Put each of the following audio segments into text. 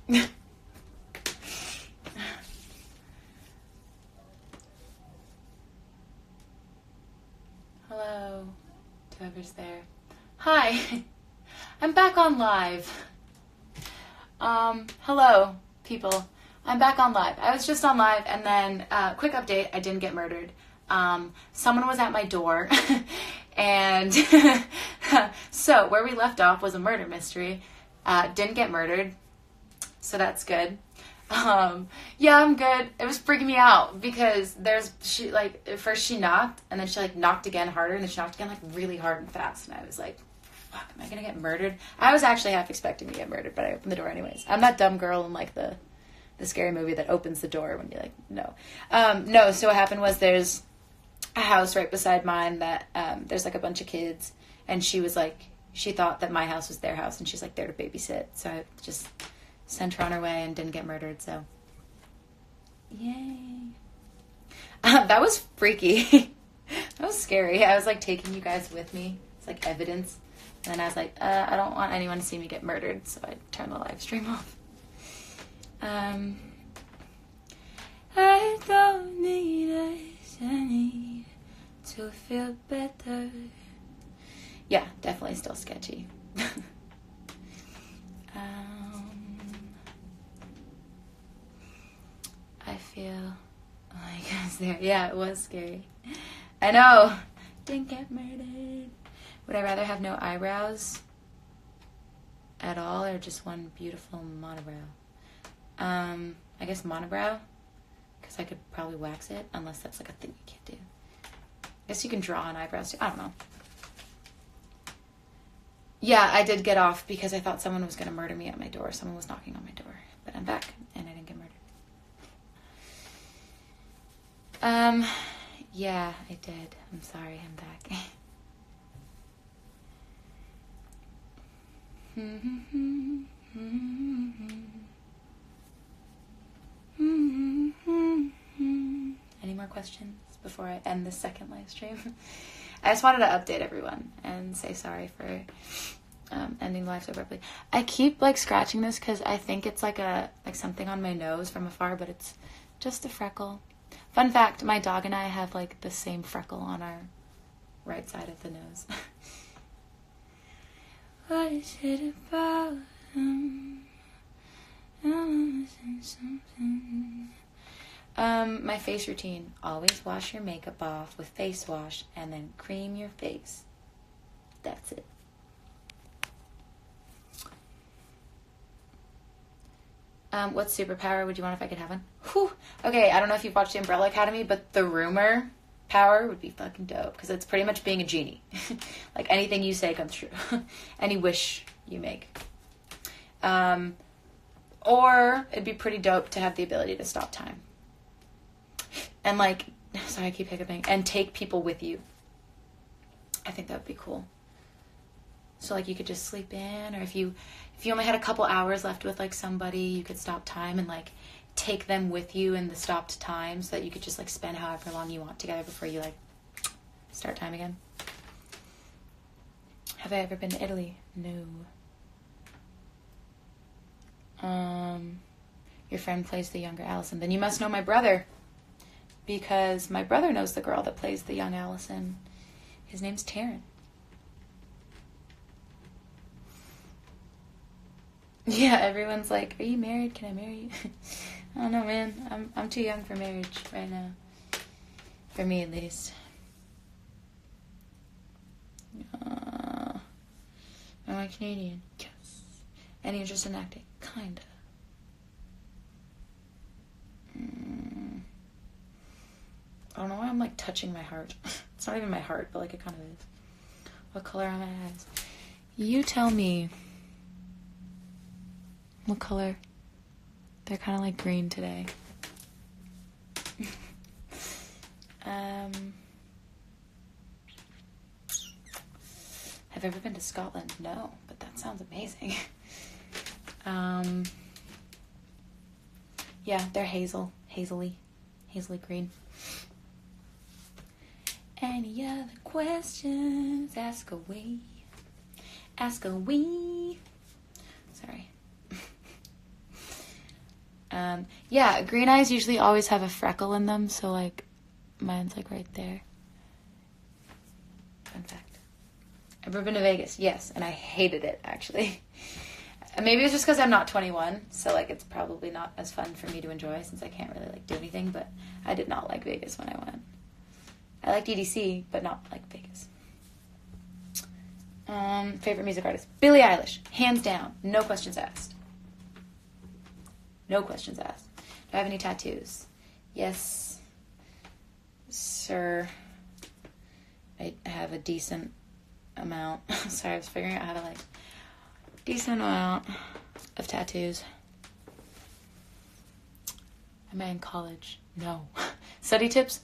Hello, to whoever's there. Hi, I'm back on live. Hello, people. I'm back on live. I was just on live, and then, quick update, I didn't get murdered. Someone was at my door, and so where we left off was a murder mystery. Didn't get murdered, so that's good. Yeah, I'm good. It was freaking me out because first she knocked, and then she knocked again harder, and then she knocked again really hard and fast, and I was like, fuck, am I gonna get murdered? I was actually half expecting to get murdered, but I opened the door anyways. I'm that dumb girl in the scary movie that opens the door when you're like, no. No, so what happened was there's a house right beside mine that there's a bunch of kids, and she was she thought that my house was their house, and she's there to babysit, so I just sent her on her way and didn't get murdered, so yay. That was freaky. That was scary. I was taking you guys with me. It's evidence, and then I was I don't want anyone to see me get murdered, so I turned the live stream off. I don't need us, I need to feel better. Yeah, definitely still sketchy. I feel like I was there. Yeah, it was scary. I know. Didn't get murdered. Would I rather have no eyebrows at all, or just one beautiful monobrow? I guess monobrow, because I could probably wax it, unless that's a thing you can't do. I guess you can draw on eyebrows too. I don't know. Yeah, I did get off because I thought someone was going to murder me at my door. Someone was knocking on my door. But I'm back, and I didn't get murdered. Yeah, I did. I'm sorry, I'm back. Any more questions before I end this second live stream? I just wanted to update everyone and say sorry for ending the live so abruptly. I keep scratching this because I think it's something on my nose from afar, but it's just a freckle. Fun fact, my dog and I have the same freckle on our right side of the nose. What is it about them? I'm missing something. My face routine. Always wash your makeup off with face wash and then cream your face. That's it. What superpower would you want if I could have one? Whew. Okay, I don't know if you've watched The Umbrella Academy, but the rumor power would be fucking dope, because it's pretty much being a genie. Anything you say comes true. Any wish you make. Or it'd be pretty dope to have the ability to stop time. And sorry, I keep hiccuping. And take people with you. I think that would be cool. So you could just sleep in, or if you only had a couple hours left with somebody, you could stop time and take them with you in the stopped time, so that you could just spend however long you want together before you start time again. Have I ever been to Italy? No. Your friend plays the younger Allison. Then you must know my brother, because my brother knows the girl that plays the young Allison. His name's Taryn. Yeah, everyone's are you married? Can I marry you? I don't know, man. I'm too young for marriage right now. For me, at least. Am I Canadian? Yes. Any interest in acting? Kinda. I don't know why I'm touching my heart. It's not even my heart, but it kind of is. What color are my eyes? You tell me. What color? They're kind of green today. Have I ever been to Scotland? No, but that sounds amazing. Yeah, they're hazily green. Any other questions? Ask away. Sorry. Yeah, green eyes usually always have a freckle in them, so like mine's like right there. Fun fact. Ever been to Vegas? Yes, and I hated it actually. Maybe it's just because I'm not 21, so like it's probably not as fun for me to enjoy since I can't really like do anything, but I did not like Vegas when I went. I liked EDC, but not like Vegas. Favorite music artist? Billie Eilish. Hands down. No questions asked. No questions asked. Do I have any tattoos? Yes, sir. I have a decent amount. Sorry, I was figuring out how to like... Decent amount of tattoos. Am I in college? No. Study tips?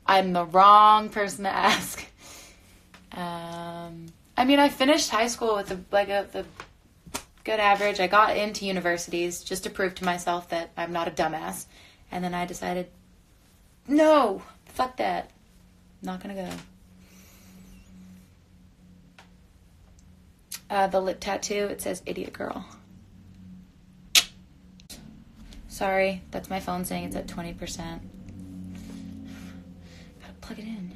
I'm the wrong person to ask. I mean, I finished high school with the good average. I got into universities just to prove to myself that I'm not a dumbass. And then I decided, no, fuck that. Not gonna go. The lip tattoo, it says idiot girl. Sorry, that's my phone saying it's at 20%. Gotta plug it in.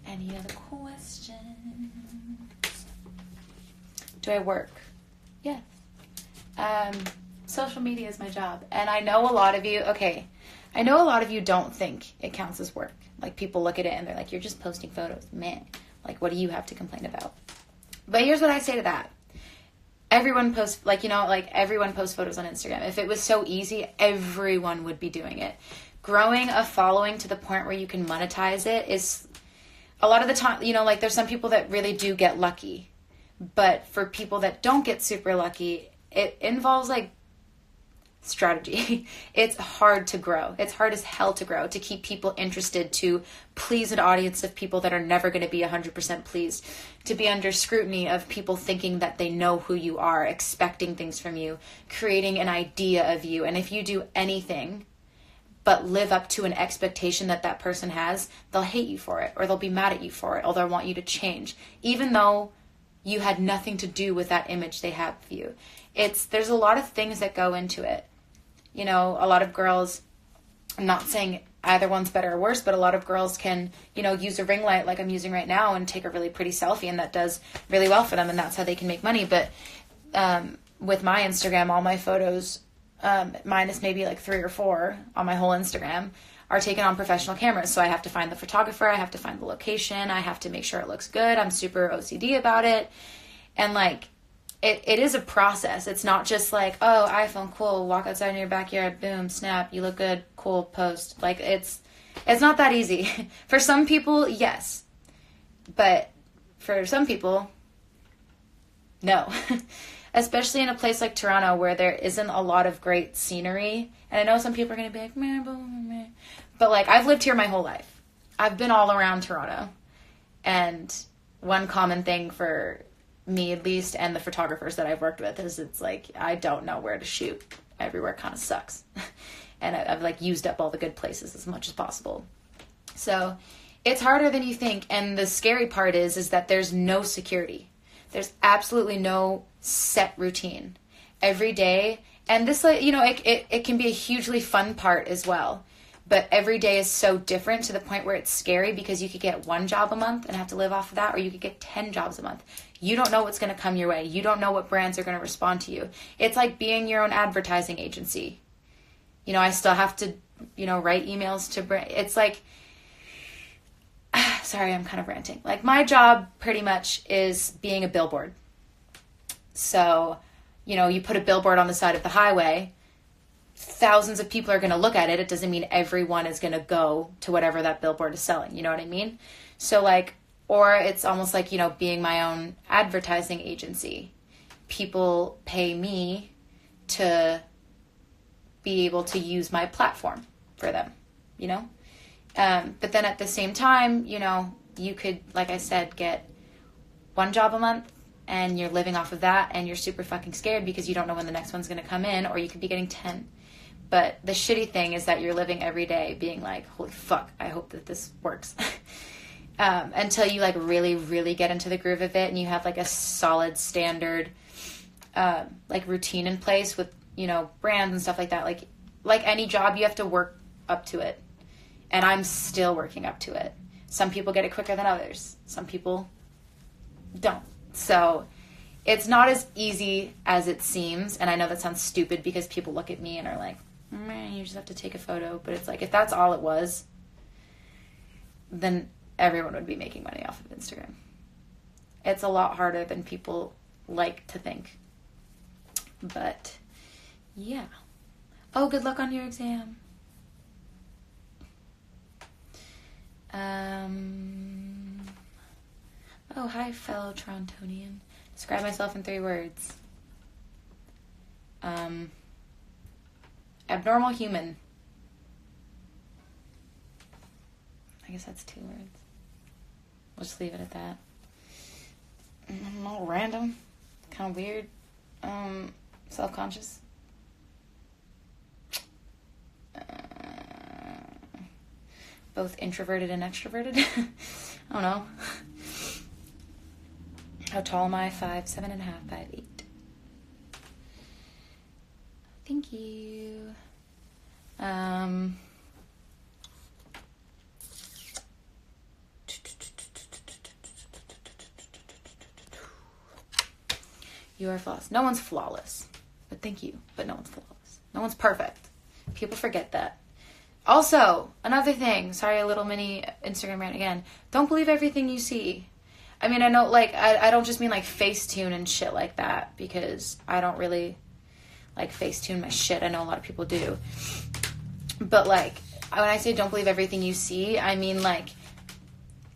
Any other questions? Do I work? Yes. Social media is my job. And I know a lot of you, I know a lot of you don't think it counts as work. Like, people look at it and they're like, you're just posting photos. Man, like, what do you have to complain about? But here's what I say to that. Everyone posts, everyone posts photos on Instagram. If it was so easy, everyone would be doing it. Growing a following to the point where you can monetize it is, a lot of the time, there's some people that really do get lucky. But for people that don't get super lucky, it involves, strategy. It's hard to grow. It's hard as hell to grow, to keep people interested, to please an audience of people that are never going to be 100% pleased, to be under scrutiny of people thinking that they know who you are, expecting things from you, creating an idea of you. And if you do anything but live up to an expectation that that person has, they'll hate you for it, or they'll be mad at you for it, or they'll want you to change, even though you had nothing to do with that image they have of you. There's a lot of things that go into it. A lot of girls, I'm not saying either one's better or worse, but a lot of girls can, use a ring light like I'm using right now and take a really pretty selfie, and that does really well for them, and that's how they can make money. But with my Instagram, all my photos, minus maybe 3 or 4 on my whole Instagram, are taken on professional cameras. So I have to find the photographer, I have to find the location, I have to make sure it looks good. I'm super OCD about it. And it is a process. It's not just oh, iPhone, cool, walk outside in your backyard, boom, snap, you look good, cool, post. It's not that easy. For some people, yes. But for some people, no. Especially in a place like Toronto where there isn't a lot of great scenery. And I know some people are going to be like, meh, blah, blah, blah. But I've lived here my whole life. I've been all around Toronto. And one common thing for me, at least, and the photographers that I've worked with, is I don't know where to shoot. Everywhere kind of sucks. And I've used up all the good places as much as possible. So it's harder than you think. And the scary part is that there's no security. There's absolutely no set routine. Every day, and this, it can be a hugely fun part as well. But every day is so different to the point where it's scary, because you could get 1 job a month and have to live off of that, or you could get 10 jobs a month. You don't know what's going to come your way. You don't know what brands are going to respond to you. It's like being your own advertising agency. I still have to, write emails to brand. It's sorry, I'm kind of ranting. My job pretty much is being a billboard. So, you put a billboard on the side of the highway, thousands of people are going to look at it. It doesn't mean everyone is going to go to whatever that billboard is selling. You know what I mean? So or it's almost being my own advertising agency. People pay me to be able to use my platform for them, But then at the same time, you could, like I said, get 1 job a month, and you're living off of that, and you're super fucking scared because you don't know when the next one's going to come in, or you could be getting 10. But the shitty thing is that you're living every day being holy fuck, I hope that this works. until you like really, really get into the groove of it and you have like a solid standard like routine in place with, you know, brands and stuff like that. Like any job, you have to work up to it. And I'm still working up to it. Some people get it quicker than others. Some people don't. So it's not as easy as it seems. And I know that sounds stupid because people look at me and are like, man, you just have to take a photo. But it's like, if that's all it was, then everyone would be making money off of Instagram. It's a lot harder than people like to think. But yeah. Oh, good luck on your exam. Oh, hi, fellow Torontonian. Describe myself in 3 words. Abnormal human. I guess that's 2 words. We'll just leave it at that. All random. Kind of weird. Self-conscious. Both introverted and extroverted. I don't know. How tall am I? 5'7.5", 5'8". Thank you. You are flawless. No one's flawless. But thank you. But no one's flawless. No one's perfect. People forget that. Also, another thing. Sorry, a little mini Instagram rant again. Don't believe everything you see. I mean, I know, like, I don't just mean, like, Facetune and shit like that, because I don't really, like, Facetune my shit. I know a lot of people do. But, like, when I say don't believe everything you see, I mean, like,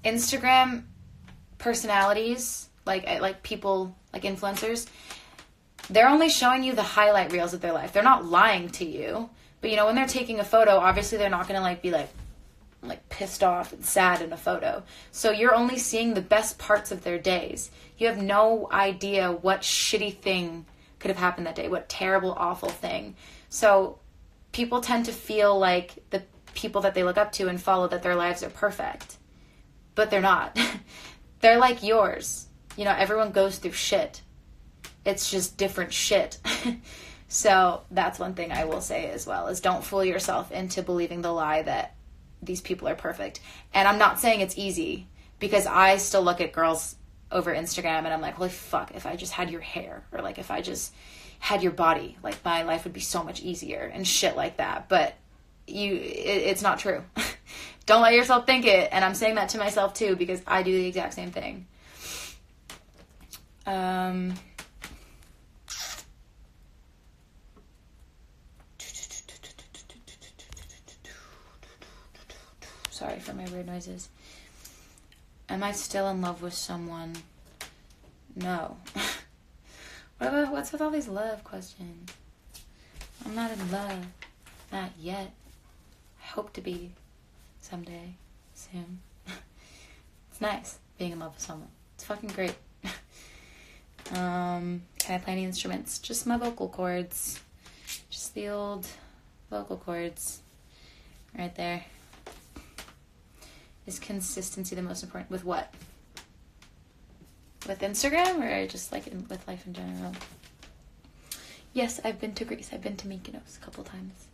Instagram personalities, like people, like influencers, they're only showing you the highlight reels of their life. They're not lying to you. But, you know, when they're taking a photo, obviously they're not going to, like, be, like pissed off and sad in a photo. So you're only seeing the best parts of their days. You have no idea what shitty thing could have happened that day, what terrible, awful thing. So people tend to feel like the people that they look up to and follow, that their lives are perfect. But they're not. They're like yours. You know, everyone goes through shit. It's just different shit. So that's one thing I will say as well, is don't fool yourself into believing the lie that these people are perfect. And I'm not saying it's easy, because I still look at girls over Instagram and I'm like, holy fuck, if I just had your hair, or like if I just had your body, like my life would be so much easier and shit like that. But it's not true. Don't let yourself think it. And I'm saying that to myself too, because I do the exact same thing. Sorry for my weird noises. Am I still in love with someone? No. What's with all these love questions? I'm not in love. Not yet. I hope to be someday. Soon. It's nice being in love with someone. It's fucking great. Can I play any instruments? Just my vocal cords. Just the old vocal cords. Right there. Is consistency the most important? With what? With Instagram, or just like with life in general? Yes, I've been to Greece. I've been to Mykonos a couple times.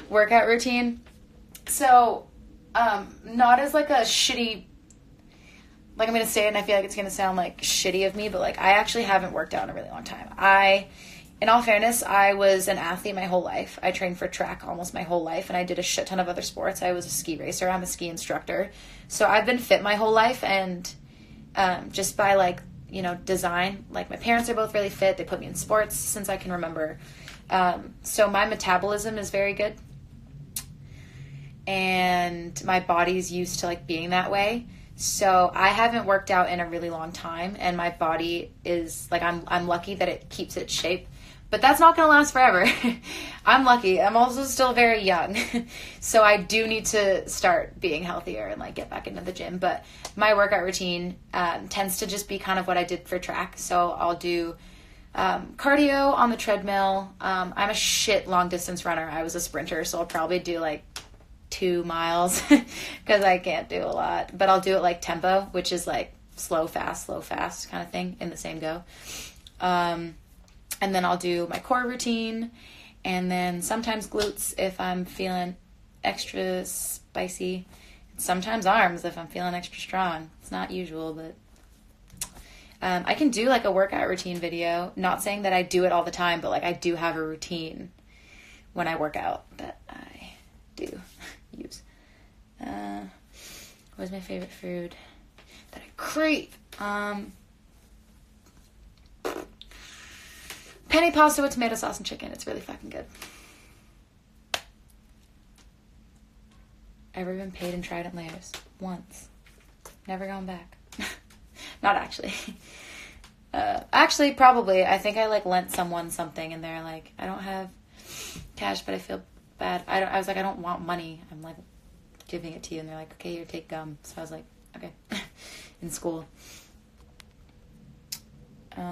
Workout routine. So, not as like a shitty, like I'm going to say it and I feel like it's going to sound like shitty of me, but like I actually haven't worked out in a really long time. In all fairness, I was an athlete my whole life. I trained for track almost my whole life, and I did a shit ton of other sports. I was a ski racer. I'm a ski instructor. So I've been fit my whole life, and just by like, you know, design, like my parents are both really fit. They put me in sports since I can remember. So my metabolism is very good, and my body's used to like being that way. So I haven't worked out in a really long time, and my body is like, I'm lucky that it keeps its shape, but that's not going to last forever. I'm lucky. I'm also still very young. So I do need to start being healthier and like get back into the gym. But my workout routine tends to just be kind of what I did for track. So I'll do Cardio on the treadmill. I'm a shit long distance runner. I was a sprinter, so I'll probably do like 2 miles because I can't do a lot. But I'll do it like tempo, which is like slow, fast kind of thing in the same go. And then I'll do my core routine, and then sometimes glutes if I'm feeling extra spicy. Sometimes arms if I'm feeling extra strong. It's not usual, but I can do like a workout routine video. Not saying that I do it all the time, but like I do have a routine when I work out that I do use. What's my favorite food that I crave? Penne pasta with tomato sauce and chicken. It's really fucking good. Ever been paid in Trident layers? Once. Never gone back. Not actually. Actually, probably. I think I like lent someone something and they're like, I don't have cash, but I feel bad. I was like, I don't want money. I'm like giving it to you. And they're like, okay, here, take gum. So I was like, okay. In school. Do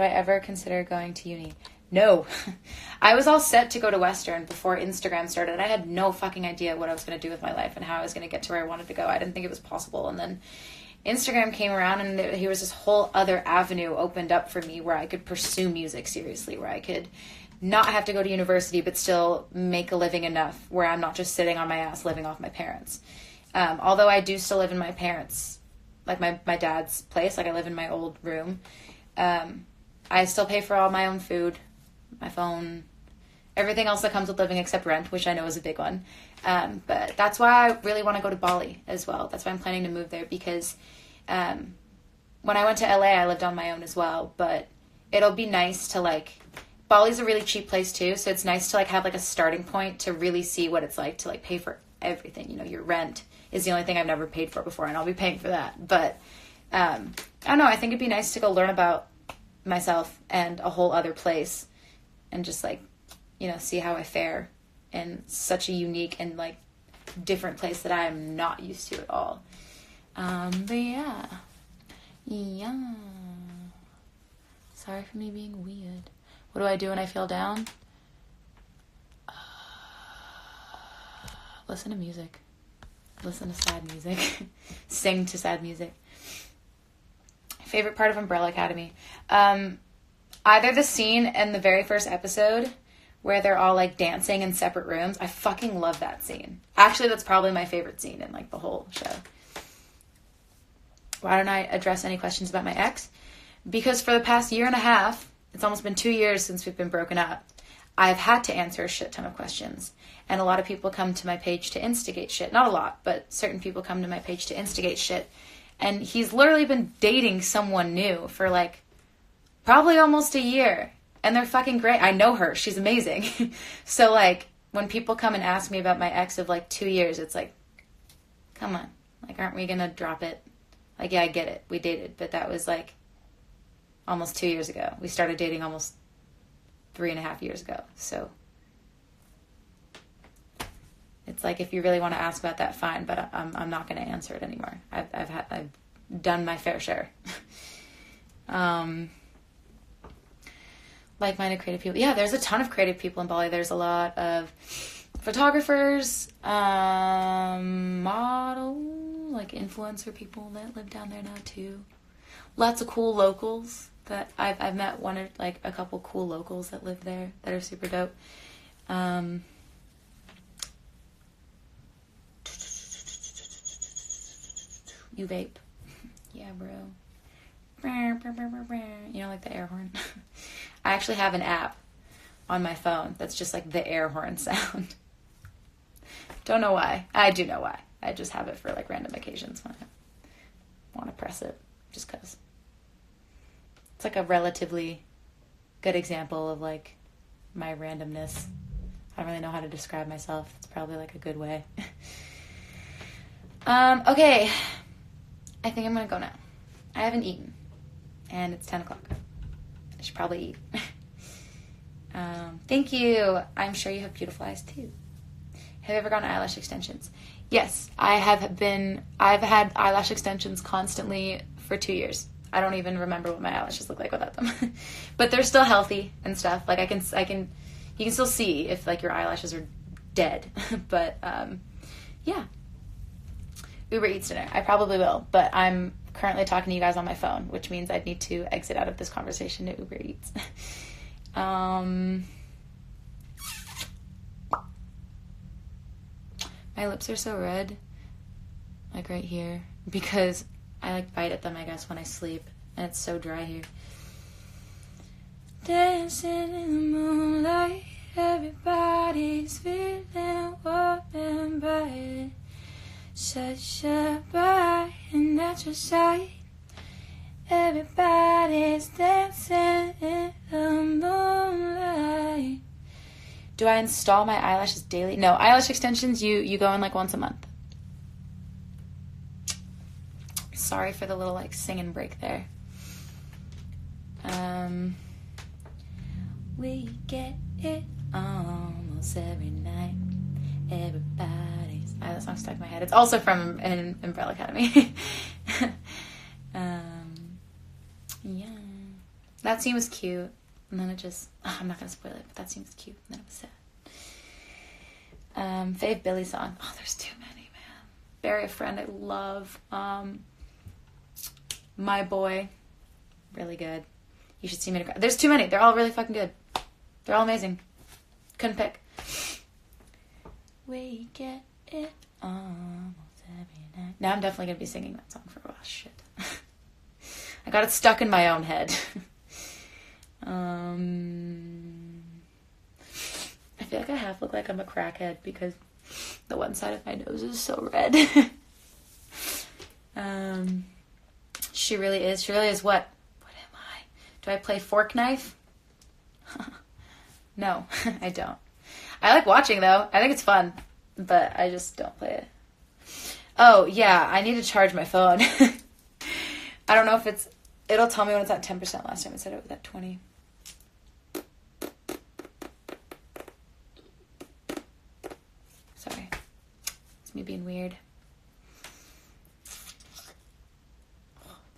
I ever consider going to uni? No. I was all set to go to Western before Instagram started. I had no fucking idea what I was going to do with my life and how I was going to get to where I wanted to go. I didn't think it was possible. And then Instagram came around and here was this whole other avenue opened up for me where I could pursue music seriously, where I could not have to go to university but still make a living enough where I'm not just sitting on my ass living off my parents. Although I do still live in my parents', like my dad's place, like I live in my old room. I still pay for all my own food, my phone, everything else that comes with living except rent, which I know is a big one. But that's why I really want to go to Bali as well. That's why I'm planning to move there because when I went to LA, I lived on my own as well. But it'll be nice to like, Bali's a really cheap place too. So it's nice to like have like a starting point to really see what it's like to like pay for everything. You know, your rent is the only thing I've never paid for before and I'll be paying for that. But I don't know. I think it'd be nice to go learn about myself and a whole other place and just like, you know, see how I fare in such a unique and like different place that I am not used to at all. But yeah. Sorry for me being weird. What do I do when I feel down? Listen to music. Listen to sad music. Sing to sad music. Favorite part of Umbrella Academy? Either the scene in the very first episode where they're all like dancing in separate rooms. I fucking love that scene. Actually, that's probably my favorite scene in like the whole show. Why don't I address any questions about my ex? Because for the past year and a half, it's almost been 2 years since we've been broken up, I've had to answer a shit ton of questions. And a lot of people come to my page to instigate shit. Not a lot, but certain people come to my page to instigate shit. And he's literally been dating someone new for like probably almost a year. And they're fucking great. I know her. She's amazing. So like when people come and ask me about my ex of like 2 years, it's like, come on. Like, aren't we going to drop it? Like, yeah, I get it. We dated. But that was like almost 2 years ago. We started dating almost 3.5 years ago. So it's like, if you really want to ask about that, fine. But I'm not going to answer it anymore. I've done my fair share. Like-minded creative people. Yeah, there's a ton of creative people in Bali. There's a lot of photographers, models, like influencer people that live down there now too. Lots of cool locals that I've met a couple cool locals that live there that are super dope. You vape. Yeah, bro. You know, like the air horn. I actually have an app on my phone that's just like the air horn sound. Don't know why. I do know why. I just have it for like random occasions when I want to press it, just because. It's like a relatively good example of like my randomness. I don't really know how to describe myself. It's probably like a good way. Okay. I think I'm gonna go now. I haven't eaten. And it's 10 o'clock. I should probably eat. Thank you. I'm sure you have beautiful eyes too. Have you ever gotten eyelash extensions? Yes, I've had eyelash extensions constantly for 2 years. I don't even remember what my eyelashes look like without them. But they're still healthy and stuff. Like you can still see if like your eyelashes are dead. But yeah. Uber Eats dinner. I probably will, but I'm currently talking to you guys on my phone, which means I'd need to exit out of this conversation to Uber Eats. My lips are so red, like right here, because I like bite at them, I guess, when I sleep, and it's so dry here. Dancing in the moonlight, everybody's feeling warm and bright. Such a bright and natural sight. Everybody's dancing in the moonlight. Do I install my eyelashes daily? No, eyelash extensions, you go in like once a month. Sorry for the little like singing break there. We get it almost every night. Everybody's... that song's stuck in my head. It's also from an Umbrella Academy. Yeah. That scene was cute. And then it just... I'm not going to spoil it, but that scene was cute. And then it was sad. Fave Billy song. Oh, there's too many, man. Bury a Friend, I love. My Boy. Really good. You Should See Me to Cry. There's too many. They're all really fucking good. They're all amazing. Couldn't pick. We get it almost every night. Now I'm definitely going to be singing that song for a while. Shit. I got it stuck in my own head. I feel like I half look like I'm a crackhead because the one side of my nose is so red. She really is. She really is what? What am I? Do I play fork knife? No, I don't. I like watching, though. I think it's fun, but I just don't play it. Oh, yeah, I need to charge my phone. I don't know if it's... It'll tell me when it's at 10%. Last time it said it was at 20. Sorry. It's me being weird.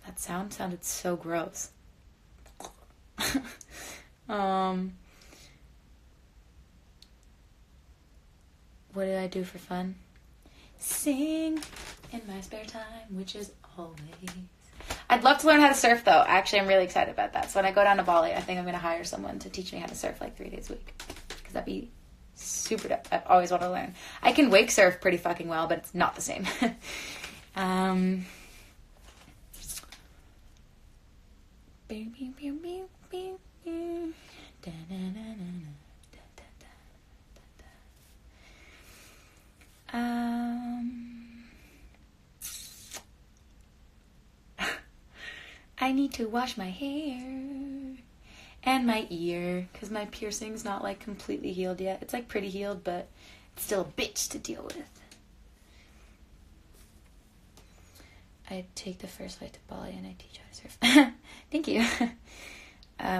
That sound sounded so gross. What do I do for fun? Sing in my spare time, which is always... I'd love to learn how to surf, though. Actually, I'm really excited about that. So when I go down to Bali, I think I'm going to hire someone to teach me how to surf like 3 days a week. Because that'd be super dope. I've always wanted to learn. I can wake surf pretty fucking well, but it's not the same. I need to wash my hair and my ear because my piercing's not like completely healed yet. It's like pretty healed, but it's still a bitch to deal with. I take the first flight to Bali and I teach how to surf. Thank you.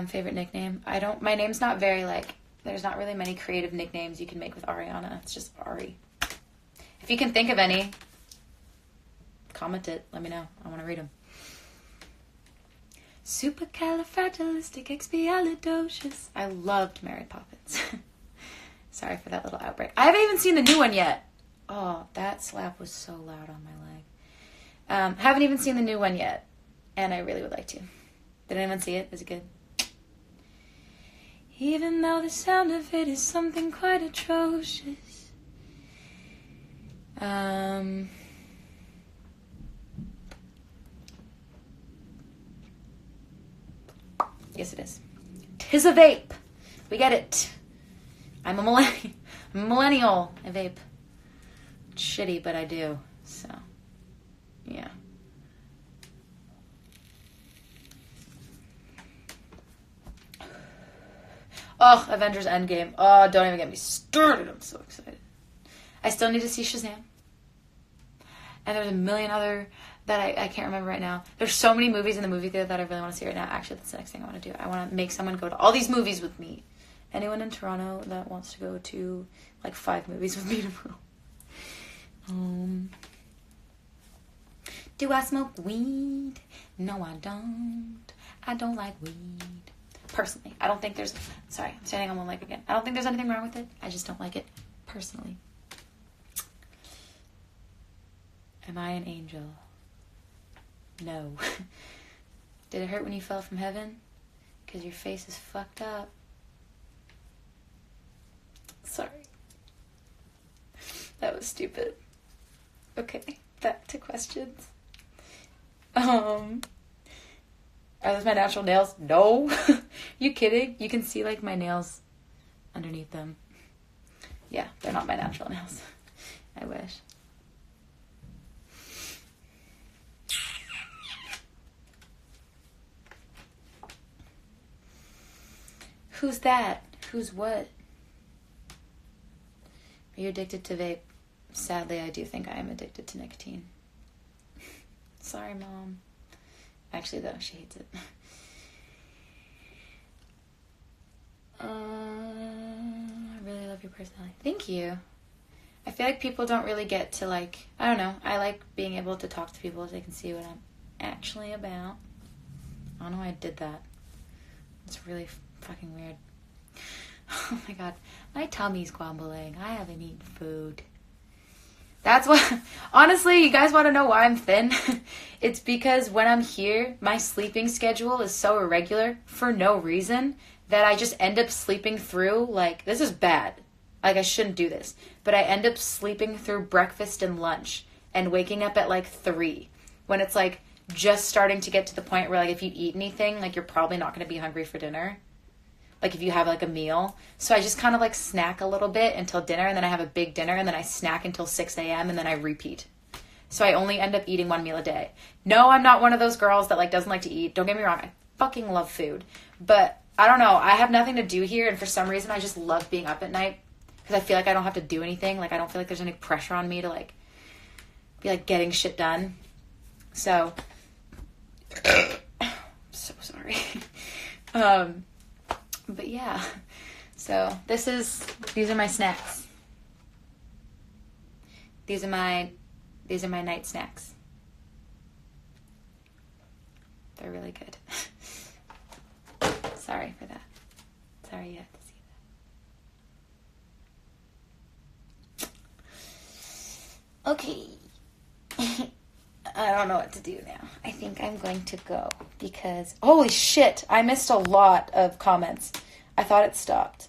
Favorite nickname? My name's not very like, there's not really many creative nicknames you can make with Arianna. It's just Ari. If you can think of any, comment it. Let me know. I want to read them. Supercalifragilisticexpialidocious. I loved Mary Poppins. Sorry for that little outbreak. I haven't even seen the new one yet. Oh, that slap was so loud on my leg. Haven't even seen the new one yet, and I really would like to. Did anyone see it? Is it good? Even though the sound of it is something quite atrocious. Yes, it is. 'Tis a vape. We get it. I'm a millennial. I vape. It's shitty, but I do. So, yeah. Oh, Avengers Endgame. Oh, don't even get me started. I'm so excited. I still need to see Shazam. And there's a million other that I can't remember right now. There's so many movies in the movie theater that I really want to see right now. Actually, that's the next thing I want to do. I want to make someone go to all these movies with me. Anyone in Toronto that wants to go to like 5 movies with me tomorrow. Do I smoke weed? No, I don't. I don't like weed. Personally, I don't think there's... Sorry, I'm standing on one leg again. I don't think there's anything wrong with it. I just don't like it personally. Am I an angel? No. Did it hurt when you fell from heaven? Because your face is fucked up. Sorry. That was stupid. Okay, back to questions. Are those my natural nails? No. You kidding? You can see like my nails underneath them. Yeah, they're not my natural nails. I wish. Who's that? Who's what? Are you addicted to vape? Sadly, I do think I am addicted to nicotine. Sorry, Mom. Actually, though, she hates it. I really love your personality. Thank you. I feel like people don't really get to, like, I don't know. I like being able to talk to people so they can see what I'm actually about. I don't know why I did that. It's really fucking weird. Oh my god. My tummy's grumbling. I haven't eaten food. That's what... Honestly, you guys want to know why I'm thin? It's because when I'm here, my sleeping schedule is so irregular for no reason that I just end up sleeping through, like... This is bad. Like, I shouldn't do this. But I end up sleeping through breakfast and lunch and waking up at, like, 3. When it's, like, just starting to get to the point where, like, if you eat anything, like, you're probably not going to be hungry for dinner. Like, if you have, like, a meal. So I just kind of, like, snack a little bit until dinner, and then I have a big dinner, and then I snack until 6 a.m., and then I repeat. So I only end up eating 1 meal a day. No, I'm not one of those girls that, like, doesn't like to eat. Don't get me wrong. I fucking love food. But, I don't know. I have nothing to do here, and for some reason, I just love being up at night. Because I feel like I don't have to do anything. Like, I don't feel like there's any pressure on me to, like, be, like, getting shit done. So, I'm so sorry. But yeah, so these are my snacks. These are my night snacks. They're really good. Sorry for that. Sorry you have to see that. Okay. I don't know what to do now. I think I'm going to go because... Holy shit! I missed a lot of comments. I thought it stopped.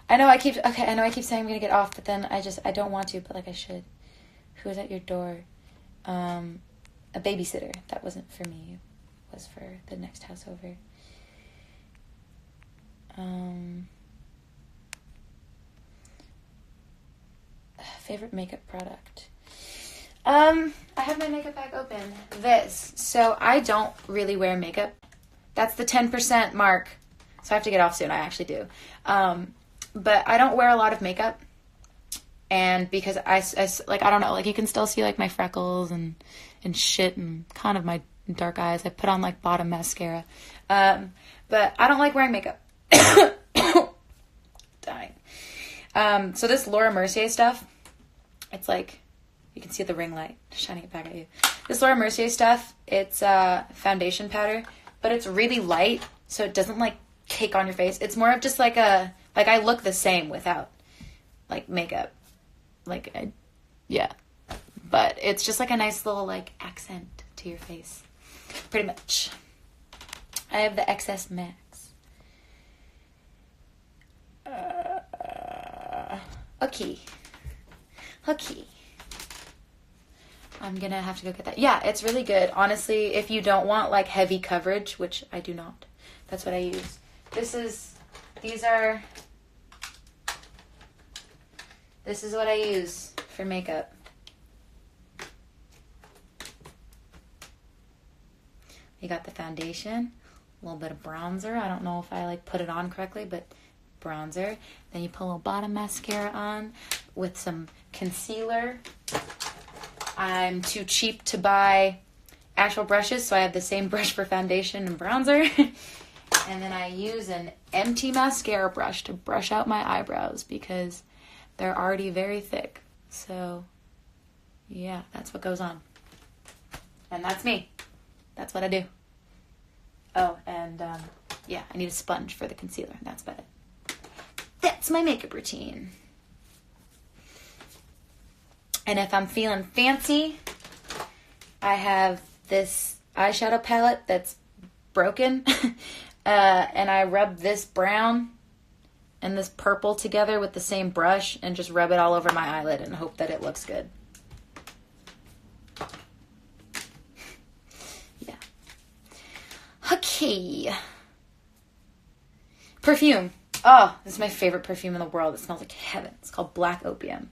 I know I keep saying I'm going to get off, but then I don't want to, but like I should. Who is at your door? A babysitter. That wasn't for me. It was for the next house over. Favorite makeup product. I have my makeup bag open. This. So I don't really wear makeup. That's the 10% mark. So I have to get off soon. I actually do. But I don't wear a lot of makeup. And because I like, I don't know, like you can still see like my freckles and shit and kind of my dark eyes. I put on like bottom mascara. But I don't like wearing makeup. Dying. So this Laura Mercier stuff, it's like, you can see the ring light shining it back at you. This Laura Mercier stuff, it's foundation powder, but it's really light, so it doesn't like cake on your face. It's more of just like I look the same without like makeup. Yeah. But it's just like a nice little like accent to your face. Pretty much. I have the XS Max. Okay. I'm gonna have to go get that. Yeah, it's really good. Honestly, if you don't want like heavy coverage, which I do not, that's what I use. This is what I use for makeup. You got the foundation, a little bit of bronzer. I don't know if I like put it on correctly, but bronzer. Then you put a little bottom mascara on with some concealer. I'm too cheap to buy actual brushes, so I have the same brush for foundation and bronzer. And then I use an empty mascara brush to brush out my eyebrows because they're already very thick. So Yeah, that's what goes on. And that's me. That's what I do. Oh, and yeah, I need a sponge for the concealer. That's about it. That's my makeup routine. And if I'm feeling fancy, I have this eyeshadow palette that's broken. And I rub this brown and this purple together with the same brush and just rub it all over my eyelid and hope that it looks good. Yeah. Okay. Perfume. Oh, this is my favorite perfume in the world. It smells like heaven. It's called Black Opium.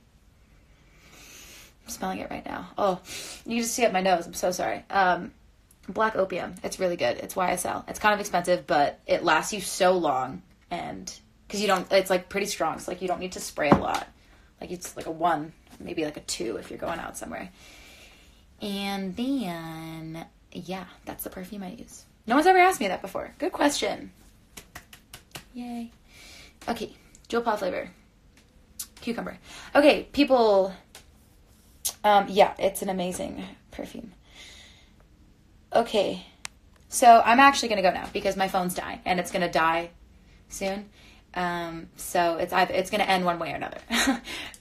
I'm smelling it right now. Oh, you can just see it in my nose. I'm so sorry. Black Opium. It's really good. It's YSL. It's kind of expensive, but it lasts you so long. And because it's like pretty strong. So like you don't need to spray a lot. Like it's like a 1, maybe like a 2 if you're going out somewhere. And then, yeah, that's the perfume I use. No one's ever asked me that before. Good question. Yay. Okay, Jewel Paw flavor. Cucumber. Okay, people, yeah, it's an amazing perfume. Okay, so I'm actually going to go now because my phone's dying and it's going to die soon. So it's going to end one way or another,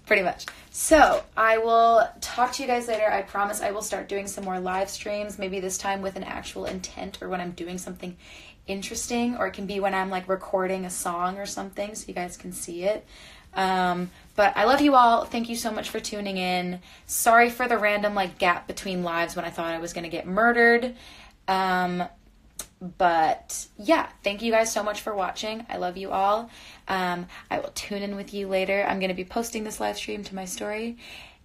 pretty much. So I will talk to you guys later. I promise I will start doing some more live streams, maybe this time with an actual intent or when I'm doing something interesting, or it can be when I'm like recording a song or something so you guys can see it. But I love you all. Thank you so much for tuning in. Sorry for the random like gap between lives when I thought I was going to get murdered. But yeah, thank you guys so much for watching. I love you all. I will tune in with you later. I'm going to be posting this live stream to my story.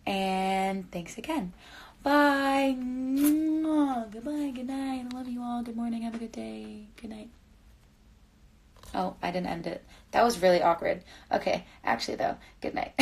And thanks again. Bye. Goodbye. Good night. I love you all. Good morning. Have a good day. Good night. Oh, I didn't end it. That was really awkward. Okay, actually though, good night.